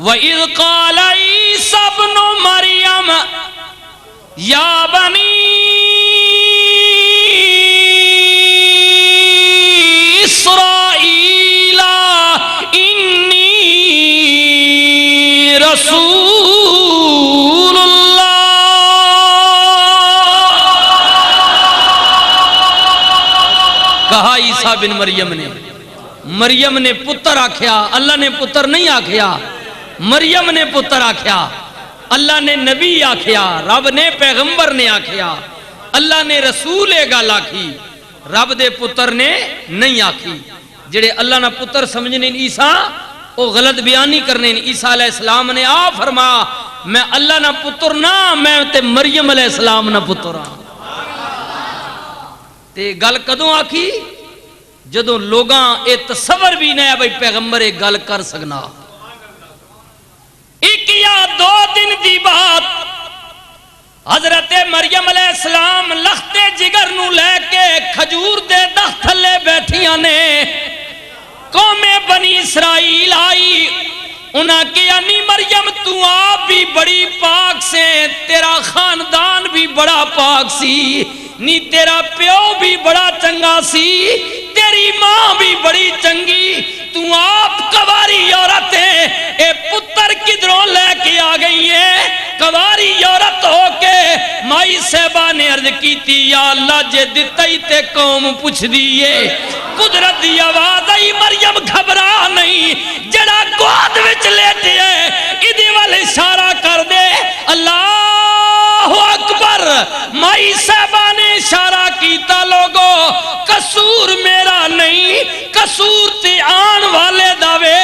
وَإِذْ قَالَ عِيسَى ابْنُ مَرْيَمَ يَا بَنِي إِسْرَائِيلَ إِنِّي رَسُولُ اللَّهِ. کہا عیسیٰ بن مریم نے پتر آکھیا، اللہ نے پتر نہیں آکھیا، مریم نے پتر آکھیا، اللہ نے نبی آکھیا، رب نے پیغمبر نے آکھیا، اللہ نے رسول گل آکھی، رب دے پتر نے نہیں آکھی. جڑے اللہ نہ پتر سمجھنے عیسیٰ وہ غلط بیانی کرنے. عیسیٰ علیہ السلام نے آ فرما میں اللہ نہ پتر نہ، میں تے مریم علیہ السلام نہ پتر ہاں. تے گل کدوں آکھی؟ جدوں لوگاں اے تصور بھی نہیں ہے بھئی پیغمبر ایک گل کر سکنا. ایک یا دو دن دی بات حضرت مریم علیہ السلام لخت جگر نو لے کے کھجور دے درخت تھلے بیٹھیاں نے. قوم بنی اسرائیل آئی، انہاں کہا نی مریم تو آپ بھی بڑی پاک سے، تیرا خاندان بھی بڑا پاک سی، نی تیرا پیو بھی بڑا چنگا سی، تیری ماں بھی بڑی چنگی، تو آپ کواری عورت ہے، اے پتر کدھروں لے کے آ گئی ہے؟ کواری عورت ہو کے مائی صاحبہ نے عرض کی تھی یا اللہ جے دتائی تے قوم پوچھ دیئے. قدرت دی آواز آئی مریم گھبرا نہیں، جڑا گود وچ لیٹے ہے ادھی والے اشارہ کر دے اللہ اکبر. مائی صاحبہ نے اشارہ کیتا لوگو قصور میرا نہیں، قصور تے آن والے داوے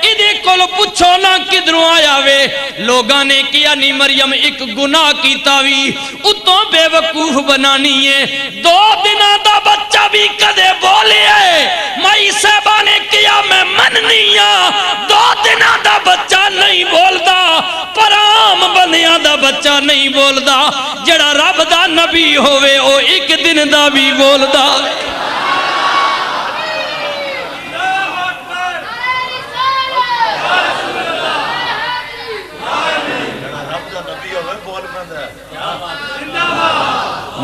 ادھے کل پچھو نہ کدھروں آیا وے. لوگاں نے کیا نی مریم ایک گناہ کیتا وی اتوں بے وقوف بنانی ہے، 2 دنہ دا بچہ بھی کدے بولے ہے. مائی صاحبہ نے کیا میں مننی ہاں، 2 دنہ دا بچہ نہیں بولدا، پر عام بندیاں دا بچہ نہیں بولدا. جڑا رب دا نبی ہوئے او ایک دن دا بھی بولدا.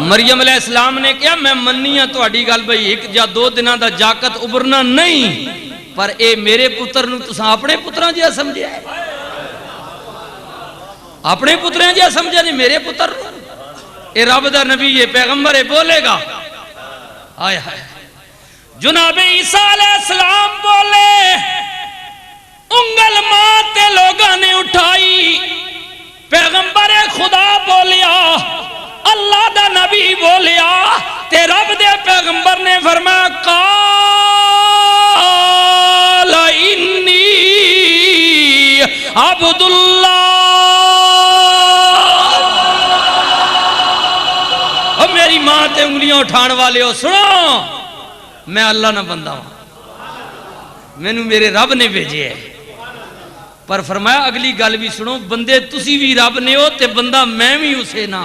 مریم علیہ السلام نے کہا میں مننی ہاں تہاڈی گل بھئی 1 یا 2 دنہ دا جاکت ابھرنا نہیں، پر اے میرے پتر نو تساں اپنے پتراں جیا سمجھیا ہے، اپنے پتراں جیا سمجھیا نہیں میرے پتر نو. اے رب دا نبی یہ پیغمبر ہے بولے گا. آئے ہائے جناب عیسیٰ علیہ السلام بولے، انگل ماں تے لوگاں نے اٹھائی، پیغمبر خدا بولیا، اللہ دا نبی بولیا، تے رب دے پیغمبر نے فرمایا قال انی عبداللہ. اب میری ماں تے انگلیاں اٹھان والے ہو سنو، میں اللہ نہ بندہ ہوں، میں نو میرے رب نے بھیجے ہے. پر فرمایا اگلی گل بھی سنو، بندے تسی بھی رب نے ہو تے بندہ میں بھی اسے نہ،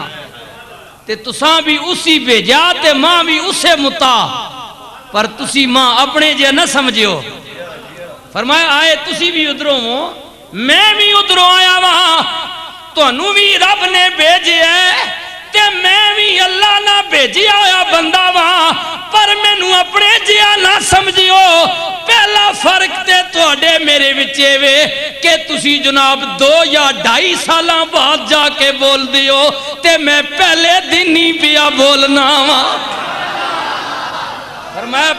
تے تساں بھی اسی بھیجا تے ماں بھی اسے متا، پر تسی ماں اپنے جے نہ سمجھو. فرمایا آئے تسی بھی ادھروں ہو میں بھی ادھروں آیا وہاں، تو انہوں بھی رب نے بھیجے ہے تے میں بھی اللہ نہ بھیجی آیا بندہ وہاں، پر میں نو اپنے جیا نہ سمجھو. پہلا فرق تے توڑے میرے وچے وے کہ تسی جناب 2 یا 2.5 سالاں بعد جا کے بول دیو تے میں پہلے دن ہی پیا بولنا. فرمایا